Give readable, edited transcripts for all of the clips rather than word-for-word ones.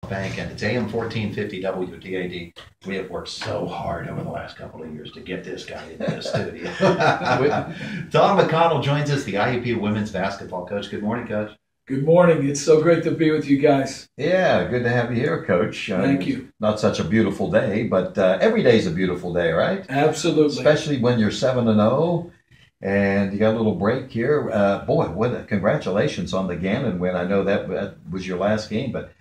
Bank, and it's AM 1450 WTAD. We have worked so hard over the last couple of years to get this guy into the studio. Tom McConnell joins us, the IUP women's basketball coach. Good morning, Coach. Good morning. It's so great to be with you guys. Yeah, good to have you here, Coach. Thank you. Not such a beautiful day, but every day is a beautiful day, right? Absolutely. Especially when you're 7-0 and you got a little break here. Congratulations on the Gannon win. I know that was your last game, but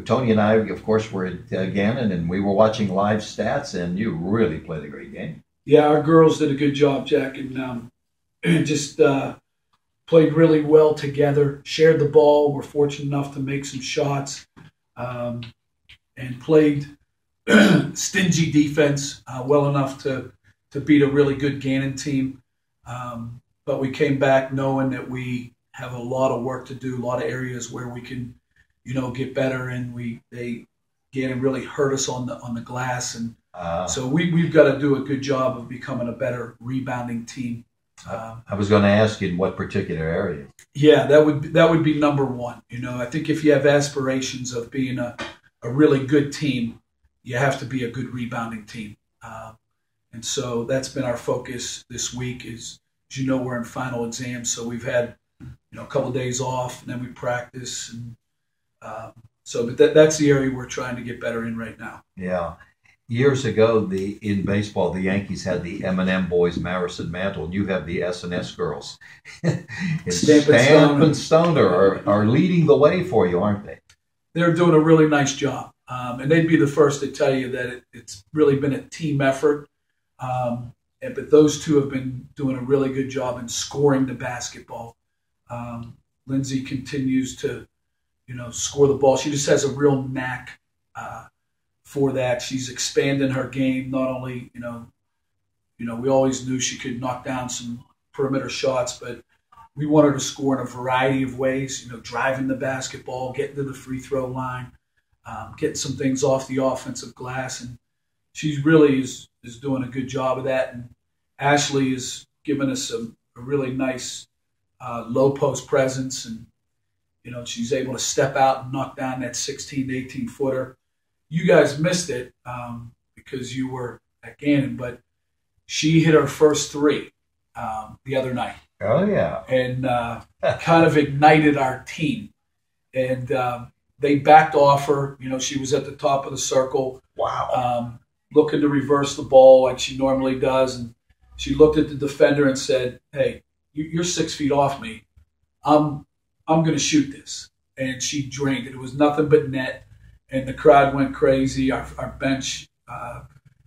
Tony and I, of course, were at Gannon, and we were watching live stats, and you really played a great game. Yeah, our girls did a good job, Jack, and just played really well together, shared the ball, were fortunate enough to make some shots, and played stingy defense well enough to beat a really good Gannon team. But we came back knowing that we have a lot of work to do, a lot of areas where we can get better, and Gannon really hurt us on the glass, and so we've got to do a good job of becoming a better rebounding team. I was going to ask you in what particular area. Yeah, that would be number one. I think if you have aspirations of being a really good team, you have to be a good rebounding team, and so that's been our focus this week. As we're in final exams, so we've had a couple of days off, and then we practice and. But that's the area we're trying to get better in right now. Yeah. Years ago, in baseball, the Yankees had the M&M boys, Maris and Mantle, and you have the S&S girls. Stamp and Stoner are leading the way for you, aren't they? They're doing a really nice job. And they'd be the first to tell you that it's really been a team effort. But those two have been doing a really good job in scoring the basketball. Lindsay continues to score the ball. She just has a real knack for that. She's expanding her game. Not only, we always knew she could knock down some perimeter shots, but we want her to score in a variety of ways, driving the basketball, getting to the free throw line, getting some things off the offensive glass. And she really is doing a good job of that. And Ashley has given us a really nice low post presence, and she's able to step out and knock down that 16 to 18 footer. You guys missed it because you were at Gannon, but she hit her first three the other night. Oh, yeah. And kind of ignited our team. And they backed off her. She was at the top of the circle. Wow. Looking to reverse the ball like she normally does. And she looked at the defender and said, "Hey, you're 6 feet off me. I'm going to shoot this." And she drained it. It was nothing but net, and the crowd went crazy. Our bench,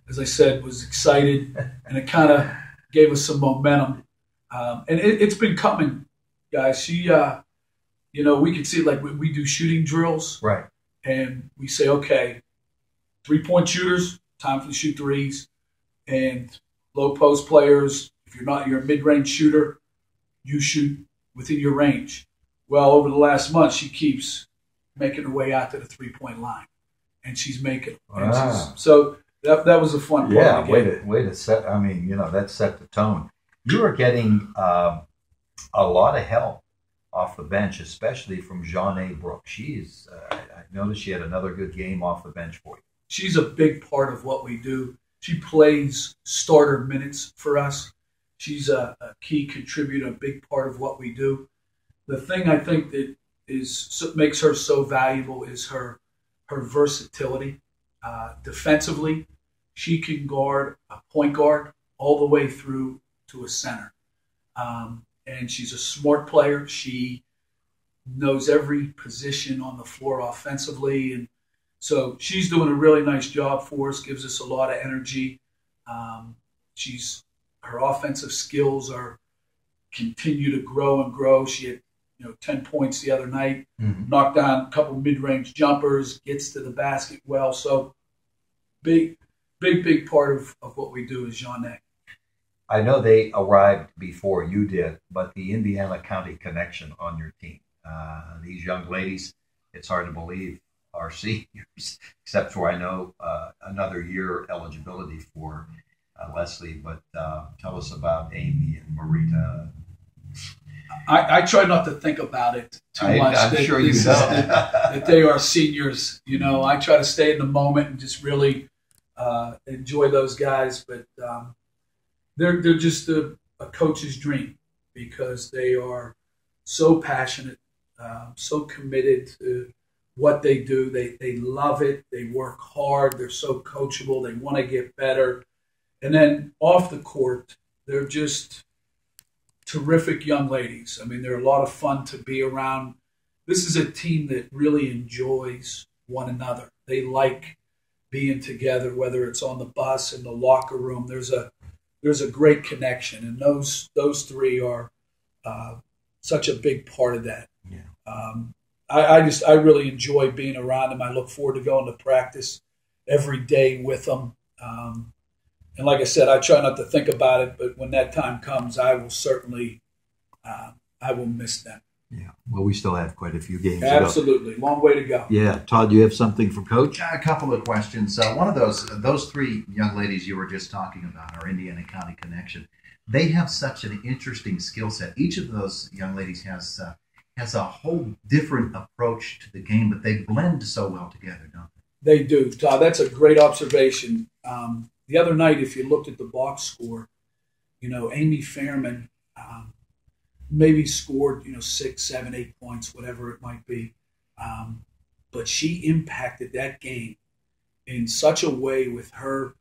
as I said, was excited, and it kind of gave us some momentum. And it's been coming, guys. She, we can see, like, we do shooting drills. Right. And we say, okay, 3-point shooters, time for the shoot threes. And low post players, if you're a mid-range shooter, you shoot within your range. Well, over the last month, she keeps making her way out to the 3-point line, and she's making them. Wow. So that was a fun part. Yeah, of the game. way to set. I mean, that set the tone. You are getting a lot of help off the bench, especially from Jeanne Brooks. She's. I noticed she had another good game off the bench for you. She's a big part of what we do. She plays starter minutes for us. She's a key contributor, a big part of what we do. The thing I think that makes her so valuable is her versatility. Defensively, she can guard a point guard all the way through to a center. And she's a smart player. She knows every position on the floor offensively. And so she's doing a really nice job for us, gives us a lot of energy. Her offensive skills continue to grow and grow. She had 10 points the other night, knocked down a couple mid-range jumpers, gets to the basket well. So big part of what we do is Jeanne. I know they arrived before you did, but the Indiana County connection on your team, these young ladies, it's hard to believe, are seniors, except for, I know, another year eligibility for Leslie. But tell us about Amy and Marita. I try not to think about it too much. I'm sure you don't. That they are seniors. I try to stay in the moment and just really enjoy those guys. But they're just a coach's dream because they are so passionate, so committed to what they do. They love it. They work hard. They're so coachable. They want to get better. And then off the court, they're just terrific young ladies. I mean, they're a lot of fun to be around. This is a team that really enjoys one another. They like being together, whether it's on the bus, in the locker room. There's a great connection, and those three are such a big part of that. Yeah. I really enjoy being around them. I look forward to going to practice every day with them. And like I said, I try not to think about it, but when that time comes, I will certainly, I will miss them. Yeah. Well, we still have quite a few games Absolutely. to go. Long way to go. Yeah. Todd, do you have something from Coach? A couple of questions. One of those three young ladies you were just talking about, our Indiana County connection, they have such an interesting skill set. Each of those young ladies has a whole different approach to the game, but they blend so well together, don't they? They do, Todd. That's a great observation. The other night, if you looked at the box score, Amy Fairman maybe scored, 6, 7, 8 points, whatever it might be. But she impacted that game in such a way with her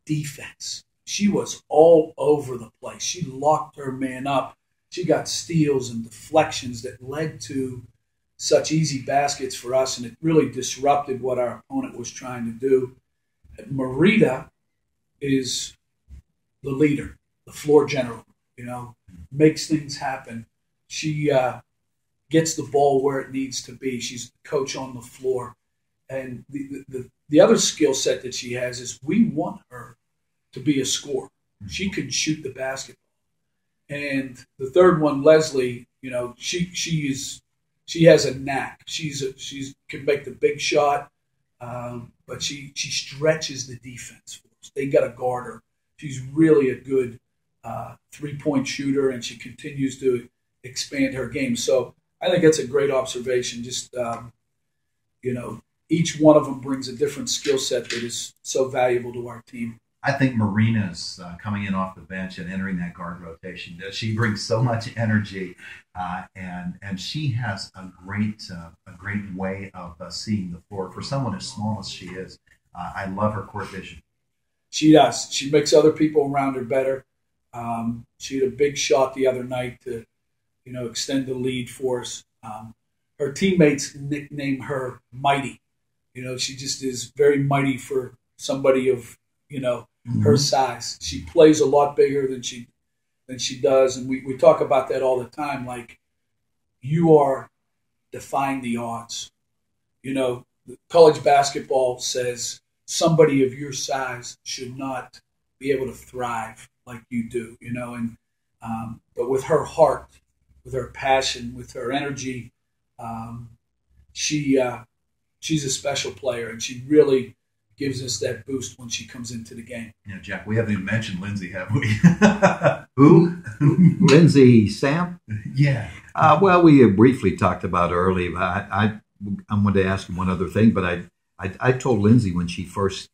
defense. She was all over the place. She locked her man up. She got steals and deflections that led to such easy baskets for us, and it really disrupted what our opponent was trying to do. Marita is the leader, the floor general, makes things happen. She gets the ball where it needs to be. She's the coach on the floor. And the other skill set that she has is we want her to be a scorer. She can shoot the basketball. And the third one, Leslie, she has a knack. She can make the big shot, but she stretches the defense for us. They got to guard her. She's really a good three-point shooter, and she continues to expand her game. So I think that's a great observation. Just each one of them brings a different skill set that is so valuable to our team. I think Marina's coming in off the bench and entering that guard rotation. She brings so much energy, and she has a great way of seeing the floor. For someone as small as she is, I love her court vision. She does. She makes other people around her better. She had a big shot the other night to, extend the lead for us. Her teammates nickname her Mighty. She just is very mighty for somebody of, her size. She plays a lot bigger than she does, and we talk about that all the time. Like, you are defying the odds. College basketball says somebody of your size should not be able to thrive like you do. But with her heart, with her passion, with her energy, she's a special player, and she really gives us that boost when she comes into the game. Yeah, Jack, we haven't even mentioned Lindsay, have we? Who? Lindsay Sam? Yeah. Well, we briefly talked about her earlier. I'm going to ask one other thing, but I told Lindsay when she first,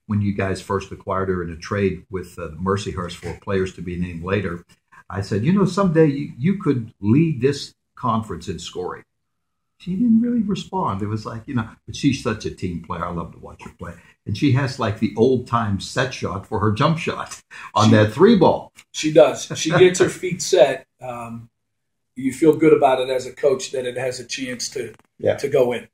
when you guys first acquired her in a trade with Mercyhurst for players to be named later, I said, someday you could lead this conference in scoring. She didn't really respond. It was like, but she's such a team player. I love to watch her play. And she has like the old-time set shot for her jump shot on that three ball. She does. She gets her feet set. You feel good about it as a coach that it has a chance to go in.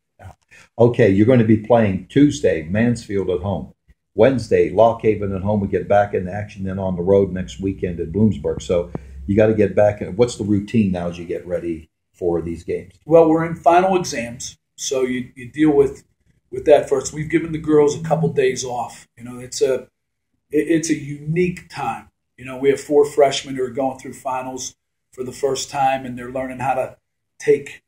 Okay, you're going to be playing Tuesday, Mansfield at home. Wednesday, Lock Haven at home. We get back in action, then on the road next weekend at Bloomsburg. So you got to get back. What's the routine now as you get ready for these games? Well, we're in final exams, so you deal with that first. We've given the girls a couple days off. It's a unique time. We have 4 freshmen who are going through finals for the first time, and they're learning how to take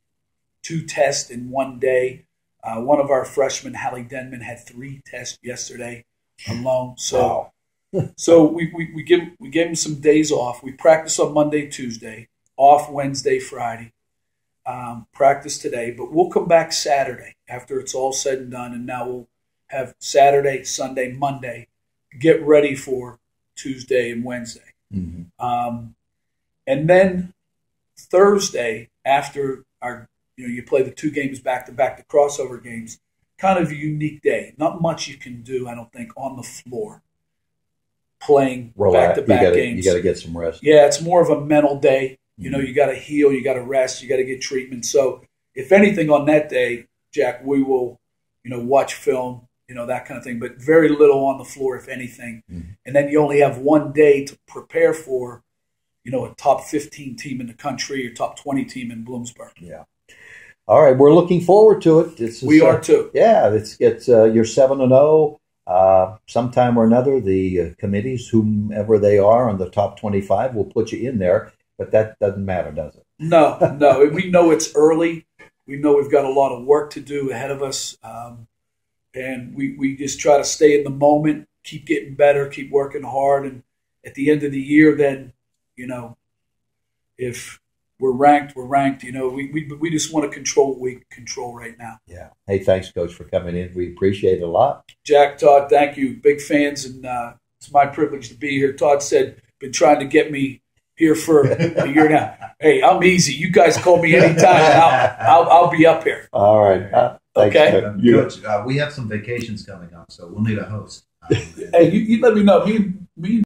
2 tests in one day. One of our freshmen, Hallie Denman, had 3 tests yesterday alone. So, wow. So we gave them some days off. We practice on Monday, Tuesday. off Wednesday, Friday. Practice today, but we'll come back Saturday after it's all said and done, and now we'll have Saturday, Sunday, Monday, get ready for Tuesday and Wednesday. Mm-hmm. And then Thursday, after you play the 2 games back-to-back, the crossover games, kind of a unique day. Not much you can do, I don't think, on the floor playing back-to-back games. You got to get some rest. Yeah, it's more of a mental day. You know, you got to heal, you got to rest, you got to get treatment. So, if anything on that day, Jack, we will, watch film, that kind of thing, but very little on the floor, if anything. Mm-hmm. And then you only have one day to prepare for, a top 15 team in the country or top 20 team in Bloomsburg. Yeah. All right, we're looking forward to it. We are too. Yeah, it's you're 7-0. Sometime or another, the committees, whomever they are on the top 25, will put you in there. But that doesn't matter, does it? No. We know it's early. We know we've got a lot of work to do ahead of us. And we just try to stay in the moment, keep getting better, keep working hard. And at the end of the year, then, if we're ranked, we're ranked. We just want to control what we can control right now. Yeah. Hey, thanks, Coach, for coming in. We appreciate it a lot. Jack, Todd, thank you. Big fans, and it's my privilege to be here. Todd said, been trying to get me here for a year now. Hey, I'm easy. You guys call me anytime, and I'll be up here. All right. Thanks, okay. Coach, we have some vacations coming up, so we'll need a host. Hey, you let me know. Me